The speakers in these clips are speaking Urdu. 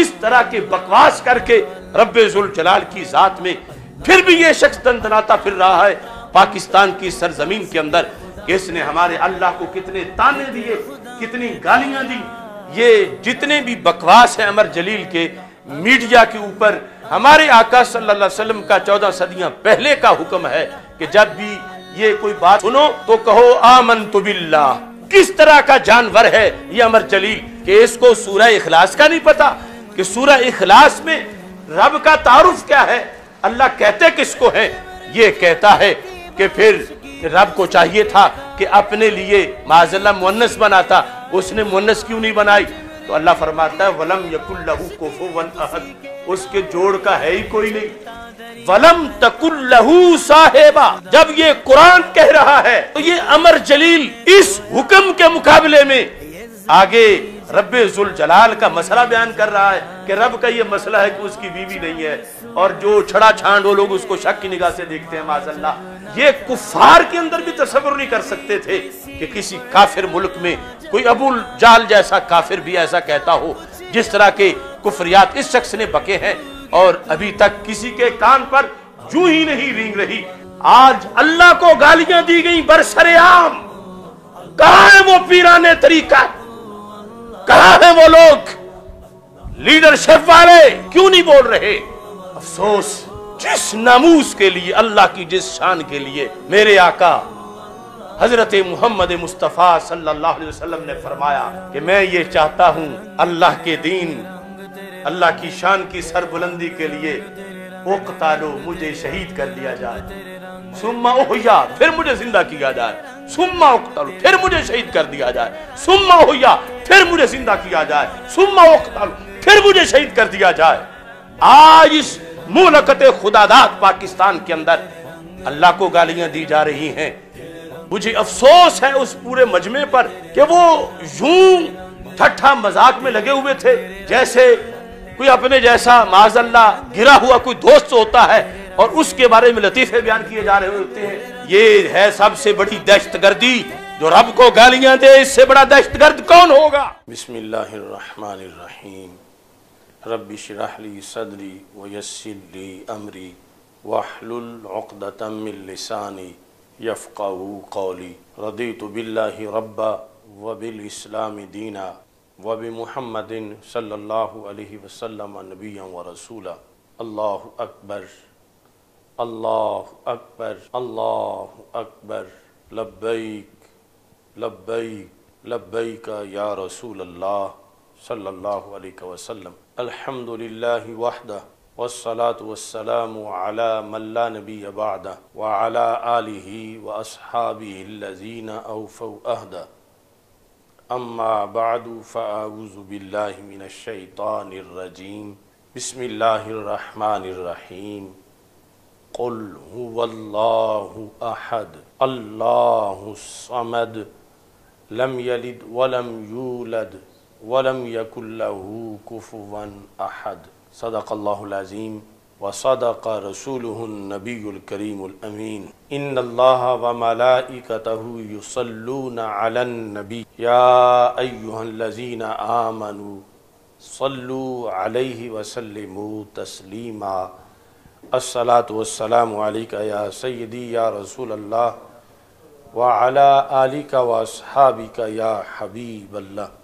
اس طرح کے بکواس کر کے رب ذوالجلال کی ذات میں پھر بھی یہ شخص دندناتا پھر رہا ہے پاکستان کی سرزمین کے اندر کہ اس نے ہمارے اللہ کو کتنے تانے دیے، کتنی گالیاں دی۔ یہ جتنے بھی بکواس ہیں عمر جلیل کے میڈیا کے اوپر، ہمارے آقا صلی اللہ علیہ وسلم کا 14 صدیاں پہلے کا حکم ہے کہ جب بھی یہ کوئی بات سنو تو کہو آمنت باللہ۔ کس طرح کا جانور ہے یہ عمر جلیل کہ اس کو سورہ اخلاص کا نہیں پتا کہ سورہ اخلاص میں رب کا تعارف کیا ہے، اللہ کہتے کس کو ہے۔ یہ کہتا ہے کہ پھر رب کو چاہیے تھا کہ اپنے لیے معاذ اللہ مؤنث بناتا، اس نے مؤنث کیوں نہیں بنائی؟ تو اللہ فرماتا ہے وَلَمْ يَكُنْ لَهُ كُفُوًا أَحَدٌ، اس کے جوڑ کا ہے ہی کوئی نہیں۔ وَلَمْ تَكُنْ لَهُ صَاحِبَةٌ، جب یہ قرآن کہہ رہا ہے تو یہ عمر جلیل اس حکم کے مقابلے میں آگے رب ذوالجلال کا مسئلہ بیان کر رہا ہے کہ رب کا یہ مسئلہ ہے کہ اس کی بیوی نہیں ہے، اور جو چھڑا چھانڈ وہ لوگ اس کو شک کی نگاہ سے دیکھتے ہیں معاذ اللہ۔ یہ کفار کے اندر بھی تصور نہیں کر سکتے تھے کہ کسی کافر ملک میں کوئی ابو جہل جیسا کافر بھی ایسا کہتا ہو، جس طرح کے کفریات اس شخص نے بکے ہیں اور ابھی تک کسی کے کان پر جو ہی نہیں رینگ رہی۔ آج اللہ کو گالیاں دی گئی برسر عام، کہاں ہے وہ پیرانے طریقہ، کہاں ہیں وہ لوگ لیڈرشپ والے، کیوں نہیں بول رہے؟ افسوس، جس ناموس کے لیے، اللہ کی جس شان کے لیے میرے آقا حضرت محمد مصطفیٰ صلی اللہ علیہ وسلم نے فرمایا کہ میں یہ چاہتا ہوں اللہ کے دین، اللہ کی شان کی سربلندی کے لیے اقتلوا، مجھے شہید کر دیا جائے، ثم احیا، پھر مجھے زندہ کیا جائے، ثم اقتلوا، پھر مجھے شہید کر دیا جائے، ثم احیا، پھر مجھے زندہ کیا جائے، ثم اقتلوا، پھر مجھے شہید کر دیا جائے۔ آج اس مملکت خداداد پاکستان کے اندر اللہ کو گالیاں دی جا رہی ہیں۔ مجھے افسوس ہے اس پورے مجمع پر کہ وہ یوں ٹھٹھا مذاق میں لگے ہوئے تھے جیسے کوئی اپنے جیسا معاذ اللہ گرا ہوا کوئی دوست ہوتا ہے اور اس کے بارے میں لطیفے بیان کیے جا رہے ہوتے ہیں۔ یہ ہے سب سے بڑی دہشت گردی، جو رب کو گالیاں دے، اس سے بڑا دہشت گرد کون ہوگا؟ بسم اللہ الرحمن الرحیم، رب اشرح لی صدری ویسر لی امری واحلل عقدۃ من لسانی یفقہوا قولی، رضیت باللہ ربا وبالاسلام دینا وبمحمد صلی اللہ علیہ وسلم نبیا ورسولا۔ اللہ اکبر، اللہ اکبر، اللہ اکبر، لبیک لبیک لبیک یا رسول اللہ صلی اللہ علیہ وسلم۔ الحمدللہ وحدہ والصلاة والسلام علی من لا نبی بعدہ وعلی آلہ واصحابہ الذین اوفوا عہدہ، اما بعد فاعوذ باللہ من الشیطان الرجیم، بسم اللہ الرحمن الرحیم۔ قل هو اللہ احد اللہ الصمد لم یلد ولم یولد ولم یکن له کفوا احد۔ صدق اللہ العظیم وصدق رسولہ النبی الکریم الامین۔ ان اللہ وملائکتہ یصلون علی النبی یا ایہا الذین آمنوا صلوا علیہ وسلموا تسلیما۔ الصلاة والسلام علیک یا سیدی یا رسول اللہ وعلی آلک واصحابک یا حبیب اللہ۔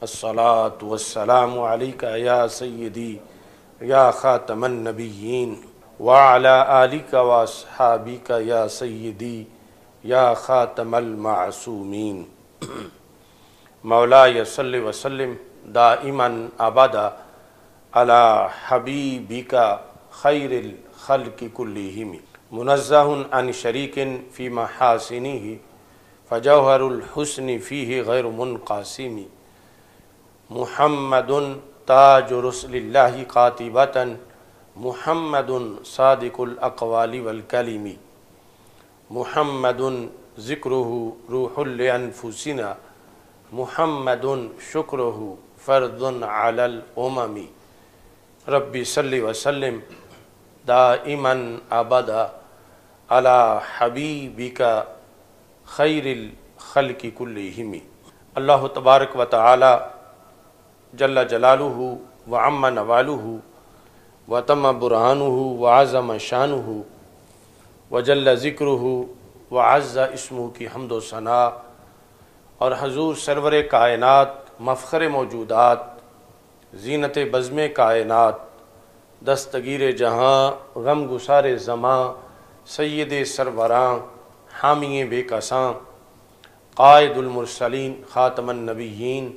الصلاة والسلام علیک یا سیدی یا خاتم النبیین وعلی آلک واصحابک یا سیدی یا خاتم المعصومین۔ مولاي صل وسلم دائما ابدا علی حبیبک خیر الخلق کلہم، منزہ عن شریک فی محاسنہ فجوہر الحسن فیہ غیر منقاسم، محمد تاج رسل اللہ قاطبۃ، محمد صادق الاقوال والکلم، محمد ذکرہ روح لانفسنا، محمد شکرہ فرض علی الامم۔ ربی صلی وسلم دائما ابدا علی حبیبک خیر الخلق کلہم۔ اللہ تبارک و تعالی جل جلالہ وعم نوالہ وتم برہانہ وعظم شانہ وجل ذکرہ وعز اسمہ کی حمد و ثناء، اور حضور سرور کائنات، مفخر موجودات، زینت بزم کائنات، دستگیر جہاں، غم گسار زماں، سید سروراں، حامی بے کساں، قائد المرسلین، خاتم النبیین،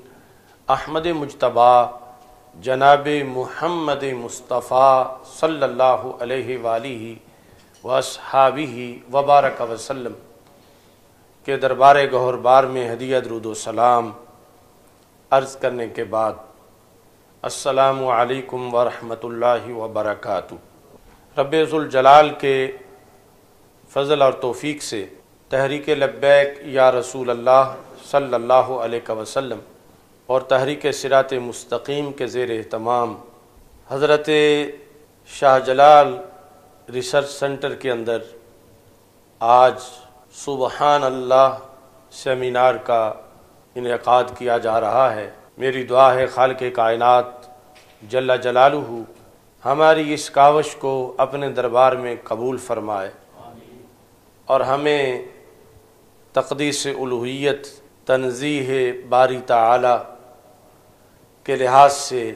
احمد مجتبیٰ، جناب محمد مصطفیٰ صلی اللہ علیہ وآلہ واصحابہ وبارک وسلم کے دربار گہر بار میں ہدیہ درود و سلام عرض کرنے کے بعد، السلام علیکم ورحمۃ اللہ وبرکاتہ۔ رب ذوالجلال کے فضل اور توفیق سے تحریک لبیک یا رسول اللہ صلی اللہ علیہ وسلم اور تحریک صراط مستقیم کے زیر اہتمام حضرت شاہ جلال ریسرچ سینٹر کے اندر آج سبحان اللہ سیمینار کا انعقاد کیا جا رہا ہے۔ میری دعا ہے خالق کائنات جل جلالہ ہماری اس کاوش کو اپنے دربار میں قبول فرمائے اور ہمیں تقدیس الوہیت، تنزیہ باری تعالی کے لحاظ سے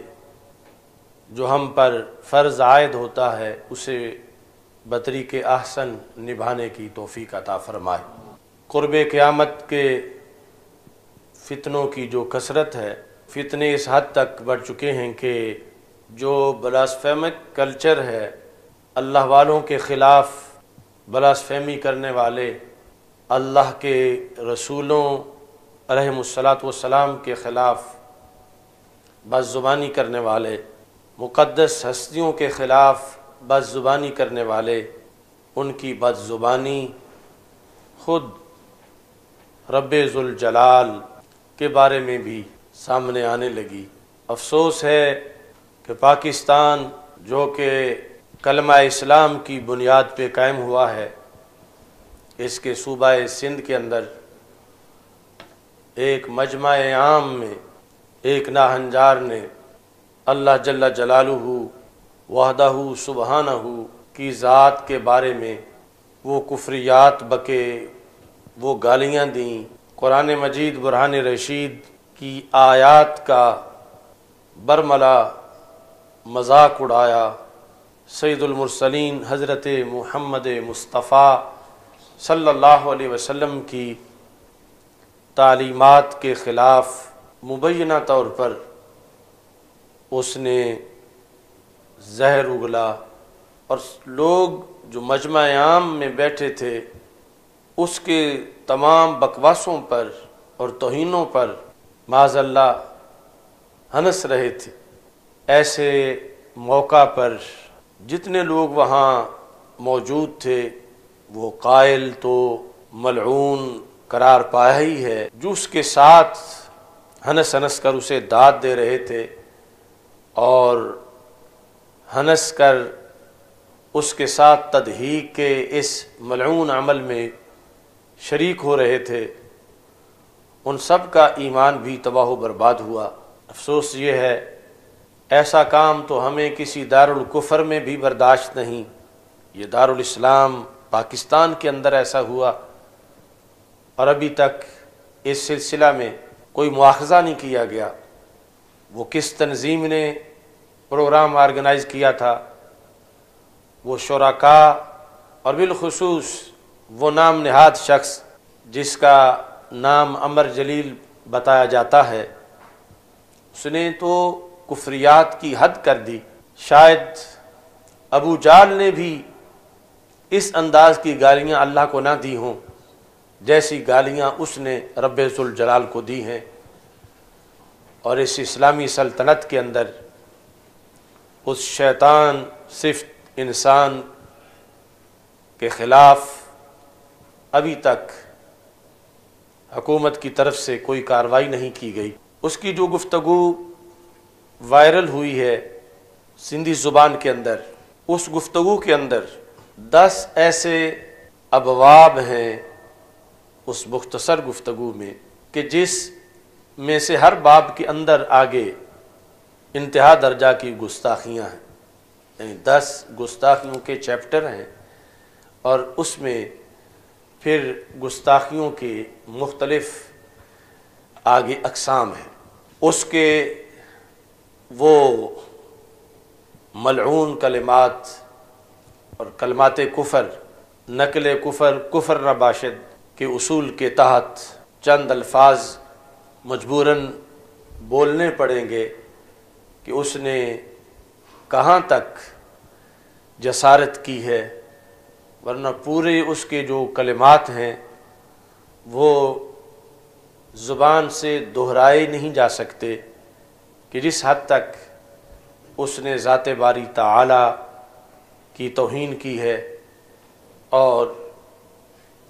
جو ہم پر فرض عائد ہوتا ہے اسے بطریق احسن نبھانے کی توفیق عطا فرمائے۔ قرب قیامت کے فتنوں کی جو کثرت ہے، فتنے اس حد تک بڑھ چکے ہیں کہ جو بلاسفیمک کلچر ہے، اللہ والوں کے خلاف بلاسفیمی کرنے والے، اللہ کے رسولوں علیہم الصلاۃ والسلام کے خلاف بد زبانی کرنے والے، مقدس ہستیوں کے خلاف بد زبانی کرنے والے، ان کی بد زبانی خود رب ذوالجلال کے بارے میں بھی سامنے آنے لگی۔ افسوس ہے کہ پاکستان جو کہ کلمہ اسلام کی بنیاد پہ قائم ہوا ہے، اس کے صوبہ سندھ کے اندر ایک مجمع عام میں ایک ناہنجار نے اللہ جل جلالہ وحدہ سبحانہ کی ذات کے بارے میں وہ کفریات بکے، وہ گالیاں دیں، قرآن مجید برہان رشید کی آیات کا برملا مذاق اڑایا، سید المرسلین حضرت محمد مصطفیٰ صلی اللہ علیہ وسلم کی تعلیمات کے خلاف مبینہ طور پر اس نے زہر اگلا، اور لوگ جو مجمع عام میں بیٹھے تھے اس کے تمام بکواسوں پر اور توہینوں پر معاذ اللہ ہنس رہے تھے۔ ایسے موقع پر جتنے لوگ وہاں موجود تھے وہ قائل تو ملعون قرار پایا ہی ہے، جو اس کے ساتھ ہنس ہنس کر اسے داد دے رہے تھے اور ہنس کر اس کے ساتھ تضحیک کے اس ملعون عمل میں شریک ہو رہے تھے، ان سب کا ایمان بھی تباہ و برباد ہوا۔ افسوس یہ ہے ایسا کام تو ہمیں کسی دارالکفر میں بھی برداشت نہیں، یہ دارالاسلام پاکستان کے اندر ایسا ہوا اور ابھی تک اس سلسلہ میں کوئی مواخذہ نہیں کیا گیا۔ وہ کس تنظیم نے پروگرام آرگنائز کیا تھا، وہ شرکاء اور بالخصوص وہ نام نہاد شخص جس کا نام عمر جلیل بتایا جاتا ہے، اس نے تو کفریات کی حد کر دی۔ شاید ابو جہل نے بھی اس انداز کی گالیاں اللہ کو نہ دی ہوں جیسی گالیاں اس نے رب ذوالجلال کو دی ہیں، اور اس اسلامی سلطنت کے اندر اس شیطان صفت انسان کے خلاف ابھی تک حکومت کی طرف سے کوئی کارروائی نہیں کی گئی۔ اس کی جو گفتگو وائرل ہوئی ہے سندھی زبان کے اندر، اس گفتگو کے اندر 10 ایسے ابواب ہیں اس مختصر گفتگو میں کہ جس میں سے ہر باب کے اندر آگے انتہا درجہ کی گستاخیاں ہیں، یعنی 10 گستاخیوں کے چیپٹر ہیں، اور اس میں پھر گستاخیوں کے مختلف آگے اقسام ہیں۔ اس کے وہ ملعون کلمات اور کلمات کفر، نقل کفر، کفر نباشد کے اصول کے تحت چند الفاظ مجبوراً بولنے پڑیں گے کہ اس نے کہاں تک جسارت کی ہے، ورنہ پورے اس کے جو کلمات ہیں وہ زبان سے دہرائے نہیں جا سکتے کہ جس حد تک اس نے ذات باری تعالی کی توہین کی ہے، اور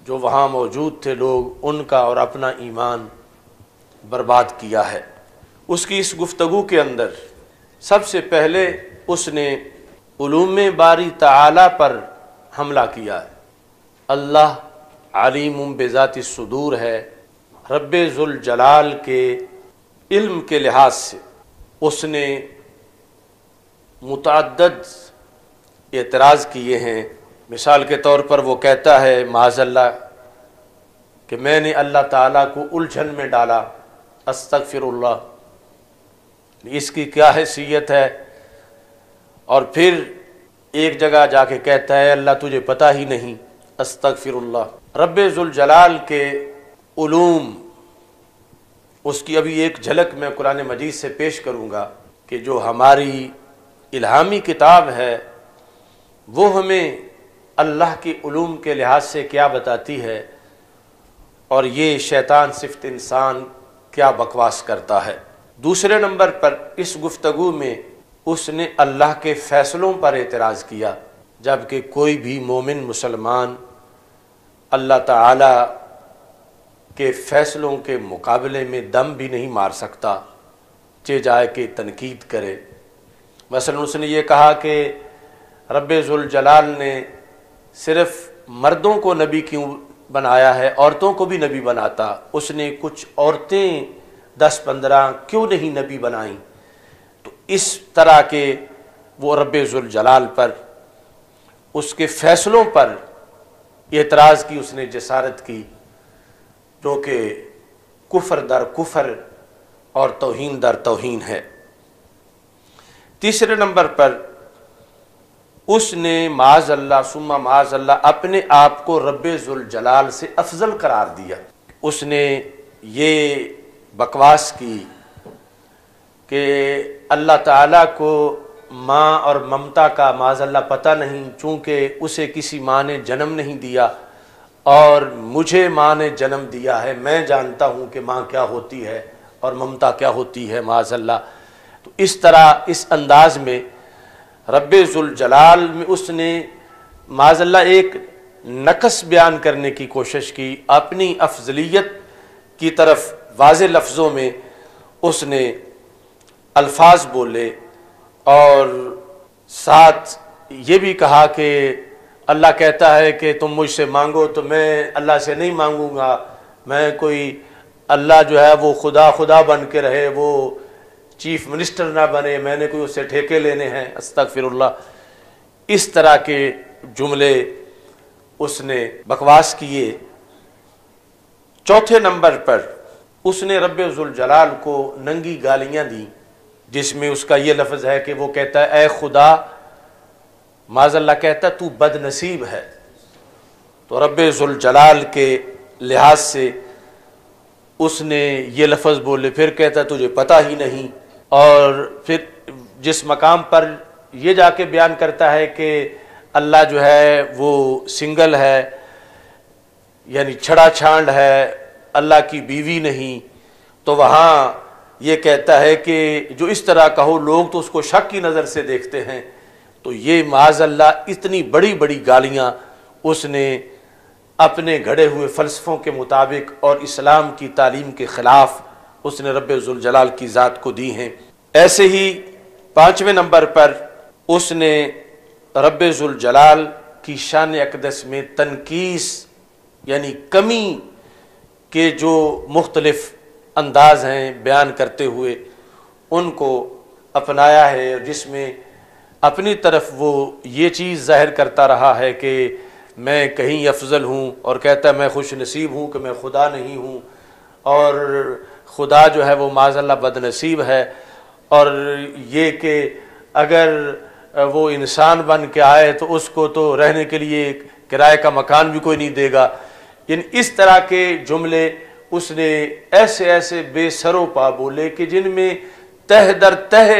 جو وہاں موجود تھے لوگ ان کا اور اپنا ایمان برباد کیا ہے۔ اس کی اس گفتگو کے اندر سب سے پہلے اس نے علوم باری تعالی پر حملہ کیا ہے۔ اللہ علیم بذات الصدور ہے، رب ذوالجلال کے علم کے لحاظ سے اس نے متعدد اعتراض کیے ہیں۔ مثال کے طور پر وہ کہتا ہے معاذ اللہ کہ میں نے اللہ تعالیٰ کو الجھن میں ڈالا، استغفر اللہ، اس کی کیا حیثیت ہے؟ اور پھر ایک جگہ جا کے کہتا ہے اللہ تجھے پتہ ہی نہیں، استغفر اللہ۔ رب ذوالجلال کے علوم، اس کی ابھی ایک جھلک میں قرآن مجید سے پیش کروں گا کہ جو ہماری الہامی کتاب ہے وہ ہمیں اللہ کے علوم کے لحاظ سے کیا بتاتی ہے، اور یہ شیطان صفت انسان کیا بکواس کرتا ہے۔ دوسرے نمبر پر اس گفتگو میں اس نے اللہ کے فیصلوں پر اعتراض کیا، جبکہ کوئی بھی مومن مسلمان اللہ تعالی کے فیصلوں کے مقابلے میں دم بھی نہیں مار سکتا، چہ جائے کہ تنقید کرے۔ مثلا اس نے یہ کہا کہ رب ذوالجلال نے صرف مردوں کو نبی کیوں بنایا ہے، عورتوں کو بھی نبی بناتا، اس نے کچھ عورتیں 10-15 کیوں نہیں نبی بنائیں؟ تو اس طرح کے وہ رب ذوالجلال پر، اس کے فیصلوں پر اعتراض کی اس نے جسارت کی، جو کہ کفر در کفر اور توہین در توہین ہے۔ تیسرے نمبر پر اس نے معاذ اللہ ثم معاذ اللہ اپنے آپ کو رب ذوالجلال سے افضل قرار دیا۔ اس نے یہ بکواس کی کہ اللہ تعالیٰ کو ماں اور ممتا کا معاذ اللہ پتہ نہیں، چونکہ اسے کسی ماں نے جنم نہیں دیا، اور مجھے ماں نے جنم دیا ہے، میں جانتا ہوں کہ ماں کیا ہوتی ہے اور ممتا کیا ہوتی ہے معاذ اللہ۔ تو اس طرح اس انداز میں رب ذوالجلال میں اس نے معاذ اللہ ایک نقص بیان کرنے کی کوشش کی، اپنی افضلیت کی طرف واضح لفظوں میں اس نے الفاظ بولے، اور ساتھ یہ بھی کہا کہ اللہ کہتا ہے کہ تم مجھ سے مانگو تو میں اللہ سے نہیں مانگوں گا، میں کوئی اللہ جو ہے وہ خدا بن کے رہے، وہ چیف منسٹر نہ بنے، میں نے کوئی اس سے ٹھیکے لینے ہیں، استغفر اللہ۔ اس طرح کے جملے اس نے بکواس کیے۔ چوتھے نمبر پر اس نے رب ذوالجلال کو ننگی گالیاں دیں، جس میں اس کا یہ لفظ ہے کہ وہ کہتا ہے اے خدا، معاذ اللہ کہتا ہے تو بد نصیب ہے۔ تو رب ذوالجلال کے لحاظ سے اس نے یہ لفظ بولے، پھر کہتا ہے تجھے پتہ ہی نہیں، اور پھر جس مقام پر یہ جا کے بیان کرتا ہے کہ اللہ جو ہے وہ سنگل ہے، یعنی چھڑا چھانڈ ہے، اللہ کی بیوی نہیں، تو وہاں یہ کہتا ہے کہ جو اس طرح کہو لوگ تو اس کو شک کی نظر سے دیکھتے ہیں۔ تو یہ معاذ اللہ اتنی بڑی بڑی گالیاں اس نے اپنے گھڑے ہوئے فلسفوں کے مطابق اور اسلام کی تعلیم کے خلاف اس نے رب ذوالجلال کی ذات کو دی ہیں۔ ایسے ہی پانچویں نمبر پر اس نے رب ذوالجلال کی شان اقدس میں تنقیص یعنی کمی کے جو مختلف انداز ہیں بیان کرتے ہوئے ان کو اپنایا ہے، جس میں اپنی طرف وہ یہ چیز ظاہر کرتا رہا ہے کہ میں کہیں افضل ہوں، اور کہتا ہے میں خوش نصیب ہوں کہ میں خدا نہیں ہوں، اور خدا جو ہے وہ معاذ اللہ بد نصیب ہے، اور یہ کہ اگر وہ انسان بن کے آئے تو اس کو تو رہنے کے لیے کرائے کا مکان بھی کوئی نہیں دے گا۔ یعنی اس طرح کے جملے اس نے ایسے ایسے بے سر و پا بولے کہ جن میں تہ در تہ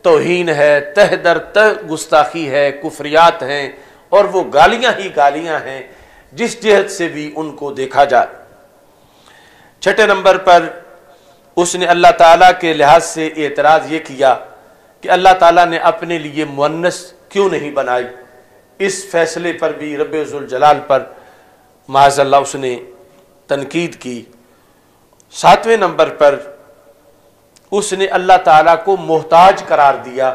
توہین ہے، تہ در تہ گستاخی ہے، کفریات ہیں، اور وہ گالیاں ہی گالیاں ہیں جس جہت سے بھی ان کو دیکھا جائے۔ چھٹے نمبر پر اس نے اللہ تعالیٰ کے لحاظ سے اعتراض یہ کیا کہ اللہ تعالیٰ نے اپنے لیے مؤنث کیوں نہیں بنائی۔ اس فیصلے پر بھی رب ذوالجلال پر معاذ اللہ اس نے تنقید کی۔ ساتویں نمبر پر اس نے اللہ تعالیٰ کو محتاج قرار دیا